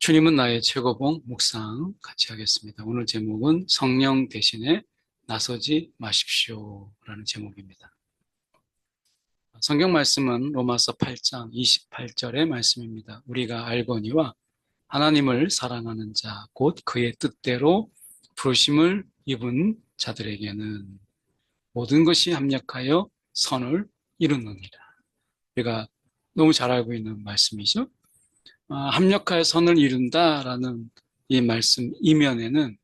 주님은 나의 최고봉 묵상 같이 하겠습니다. 오늘 제목은 성령 대신에 나서지 마십시오라는 제목입니다. 성경 말씀은 로마서 8장 28절의 말씀입니다. 우리가 알거니와 하나님을 사랑하는 자, 곧 그의 뜻대로 부르심을 입은 자들에게는 모든 것이 합력하여 선을 이루느니라. 우리가 너무 잘 알고 있는 말씀이죠. 합력하여 선을 이룬다라는 이 말씀 이면에는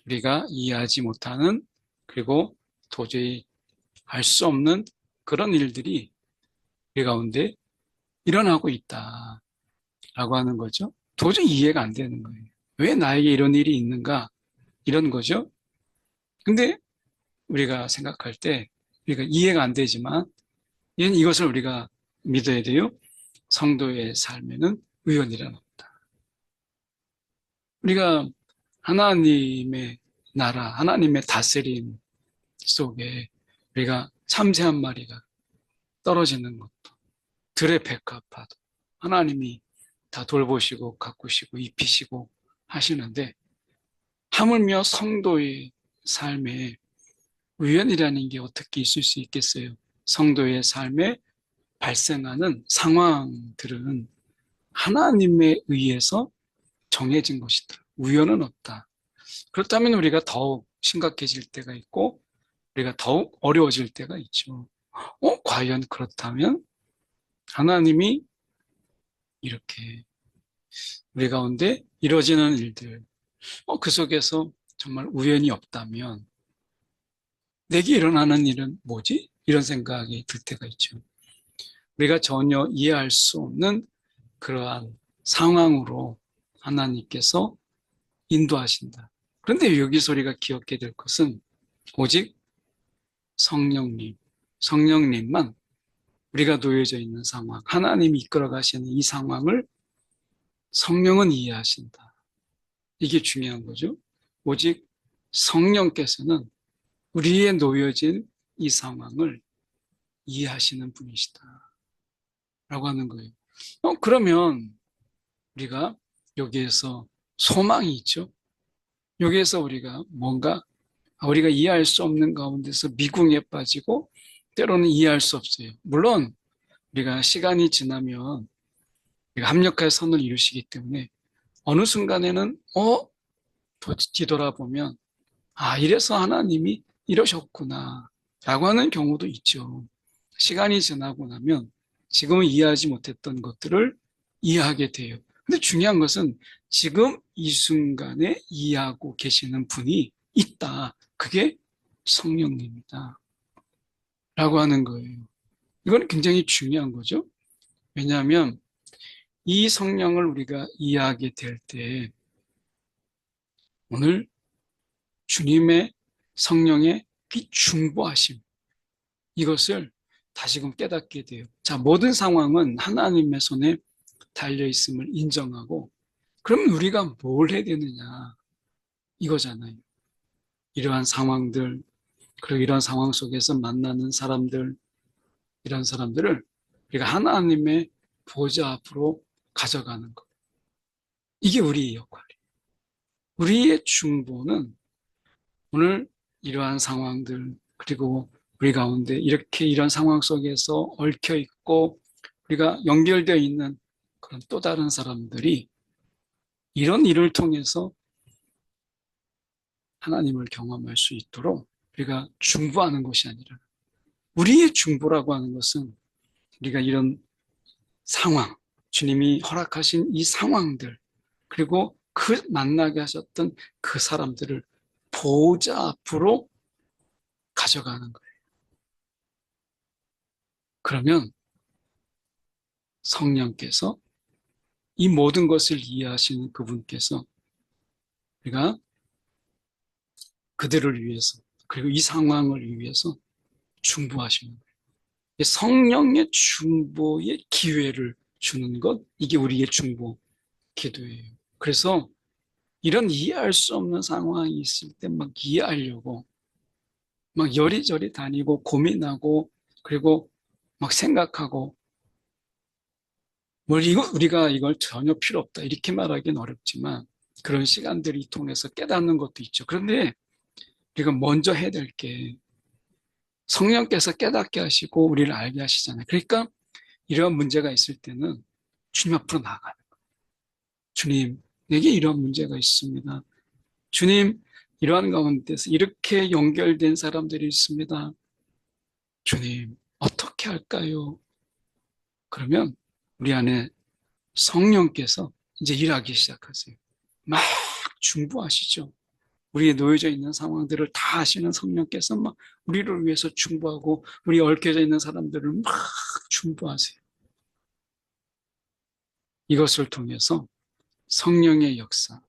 우리가 이해하지 못하는, 그리고 도저히 할 수 없는 그런 일들이 우리 가운데 일어나고 있다라고 하는 거죠. 도저히 이해가 안 되는 거예요. 왜 나에게 이런 일이 있는가? 이런 거죠. 근데 우리가 생각할 때 우리가 이해가 안 되지만 이것을 우리가 믿어야 돼요. 성도의 삶에는 우연이라는 겁니다. 우리가 하나님의 나라, 하나님의 다스림 속에 우리가 참새 한 마리가 떨어지는 것도, 들의 백합화도 하나님이 다 돌보시고 가꾸시고 입히시고 하시는데, 하물며 성도의 삶에 우연이라는 게 어떻게 있을 수 있겠어요? 성도의 삶에 발생하는 상황들은 하나님에 의해서 정해진 것이다. 우연은 없다. 그렇다면 우리가 더욱 심각해질 때가 있고 우리가 더욱 어려워질 때가 있죠. 과연 그렇다면 하나님이 이렇게 우리 가운데 이루어지는 일들, 그 속에서 정말 우연이 없다면 내게 일어나는 일은 뭐지? 이런 생각이 들 때가 있죠. 우리가 전혀 이해할 수 없는 그러한 상황으로 하나님께서 인도하신다. 그런데 여기서 우리가 기억해야 될 것은 오직 성령님만 우리가 놓여져 있는 상황, 하나님이 이끌어 가시는 이 상황을 성령은 이해하신다. 이게 중요한 거죠. 오직 성령께서는 우리의 놓여진 이 상황을 이해하시는 분이시다. 라고 하는 거예요. 그러면 우리가 여기에서 소망이 있죠. 여기에서 우리가 뭔가 우리가 이해할 수 없는 가운데서 미궁에 빠지고 때로는 이해할 수 없어요. 물론 우리가 시간이 지나면 우리가 합력할 선을 이루시기 때문에 어느 순간에는 뒤돌아보면 이래서 하나님이 이러셨구나 라고 하는 경우도 있죠. 시간이 지나고 나면 지금은 이해하지 못했던 것들을 이해하게 돼요. 근데 중요한 것은 지금 이 순간에 이해하고 계시는 분이 있다. 그게 성령님이다. 라고 하는 거예요. 이건 굉장히 중요한 거죠. 왜냐하면 이 성령을 우리가 이해하게 될 때 오늘 주님의 성령의 비중보하심, 이것을 다시금 깨닫게 돼요. 자, 모든 상황은 하나님의 손에 달려있음을 인정하고, 그러면 우리가 뭘 해야 되느냐 이거잖아요. 이러한 상황들, 그리고 이러한 상황 속에서 만나는 사람들, 이런 사람들을 우리가 하나님의 보좌 앞으로 가져가는 것. 이게 우리의 역할이에요. 우리의 중보는 오늘 이러한 상황들, 그리고 우리 가운데 이렇게 이런 상황 속에서 얽혀 있고 우리가 연결되어 있는 그런 또 다른 사람들이 이런 일을 통해서 하나님을 경험할 수 있도록 우리가 중보하는 것이 아니라, 우리의 중보라고 하는 것은 우리가 이런 상황, 주님이 허락하신 이 상황들, 그리고 그 만나게 하셨던 그 사람들을 보호자 앞으로 가져가는 거예요. 그러면 성령께서, 이 모든 것을 이해하시는 그분께서 우리가 그들을 위해서, 그리고 이 상황을 위해서 중보하시는 거예요. 성령의 중보의 기회를 주는 것, 이게 우리의 중보 기도예요. 그래서 이런 이해할 수 없는 상황이 있을 때 막 이해하려고 막 여리저리 다니고 고민하고 그리고 막 생각하고 우리가 이걸 전혀 필요 없다 이렇게 말하기는 어렵지만 그런 시간들이 통해서 깨닫는 것도 있죠. 그런데 우리가 먼저 해야 될 게 성령께서 깨닫게 하시고 우리를 알게 하시잖아요. 그러니까 이러한 문제가 있을 때는 주님 앞으로 나아가는 거예요. 주님, 내게 이러한 문제가 있습니다. 주님, 이러한 가운데서 이렇게 연결된 사람들이 있습니다. 주님, 어떻게 할까요? 그러면 우리 안에 성령께서 이제 일하기 시작하세요. 막 중보하시죠. 우리의 놓여져 있는 상황들을 다 아시는 성령께서 막 우리를 위해서 중보하고 우리 얽혀져 있는 사람들을 막 중보하세요. 이것을 통해서 성령의 역사,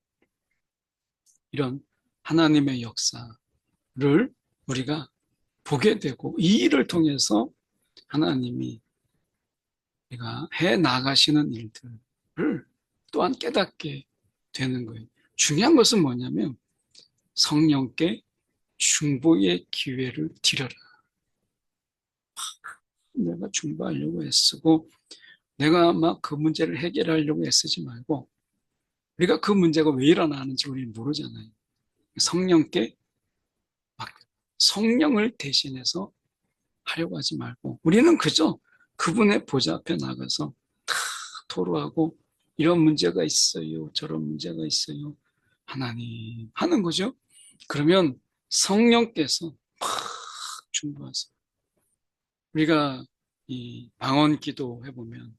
이런 하나님의 역사를 우리가 보게 되고 이 일을 통해서 하나님이 우리가 해 나가시는 일들을 또한 깨닫게 되는 거예요. 중요한 것은 뭐냐면 성령께 중보의 기회를 드려라. 내가 중보하려고 애쓰고 내가 막 그 문제를 해결하려고 애쓰지 말고 우리가 그 문제가 왜 일어나는지 우리는 모르잖아요. 성령께 맡겨. 성령을 대신해서 하려고 하지 말고 우리는 그저 그분의 보좌 앞에 나가서 다 토로하고 이런 문제가 있어요. 저런 문제가 있어요. 하나님 하는 거죠. 그러면 성령께서 막 중보하세요. 우리가 이 방언 기도 해보면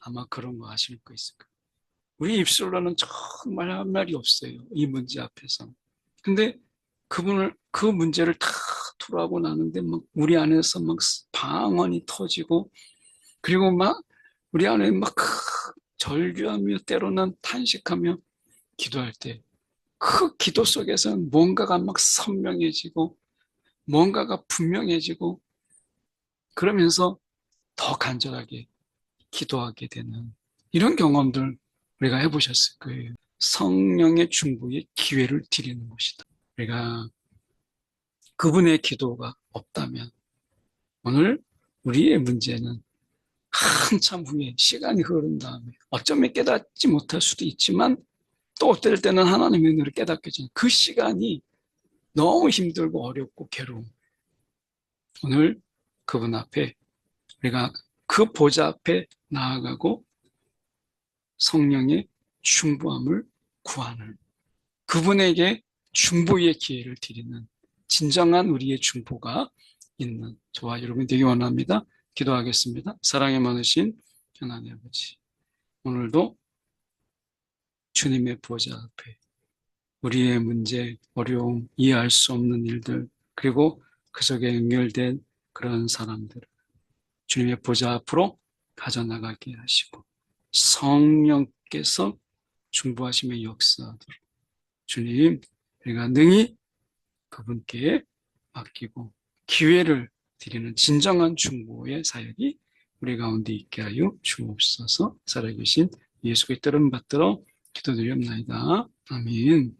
아마 그런 거 아실 거 있을 거예요. 우리 입술로는 정말 한 말이 없어요. 이 문제 앞에서. 근데 그 문제를 다 토로하고 나는데 막 우리 안에서 막 방언이 터지고 그리고 막 우리 안에 막 절규하며 때로는 탄식하며 기도할 때 그 기도 속에서는 뭔가가 막 선명해지고 뭔가가 분명해지고 그러면서 더 간절하게 기도하게 되는 이런 경험들 우리가 해보셨을 거예요. 성령의 중보에 기회를 드리는 것이다. 우리가 그분의 기도가 없다면 오늘 우리의 문제는 한참 후에 시간이 흐른 다음에 어쩌면 깨닫지 못할 수도 있지만 또 어떨 때는 하나님의 은혜를 깨닫게 되는 그 시간이 너무 힘들고 어렵고 괴로움. 오늘 그분 앞에 우리가 그 보좌 앞에 나아가고 성령의 중보함을 구하는 그분에게 중보의 기회를 드리는 진정한 우리의 중보가 있는 저와 여러분이 되기 원합니다. 기도하겠습니다. 사랑에 많으신 하나님 아버지, 오늘도 주님의 보좌 앞에 우리의 문제, 어려움, 이해할 수 없는 일들, 그리고 그 속에 연결된 그런 사람들을 주님의 보좌 앞으로 가져나가게 하시고 성령께서 중보하심의 역사들 주님, 우리가 능히 그분께 맡기고 기회를 드리는 진정한 중보의 사역이 우리 가운데 있게 하여 주옵소서. 살아계신 예수 그리스도를 받들어 기도드리옵나이다. 아멘.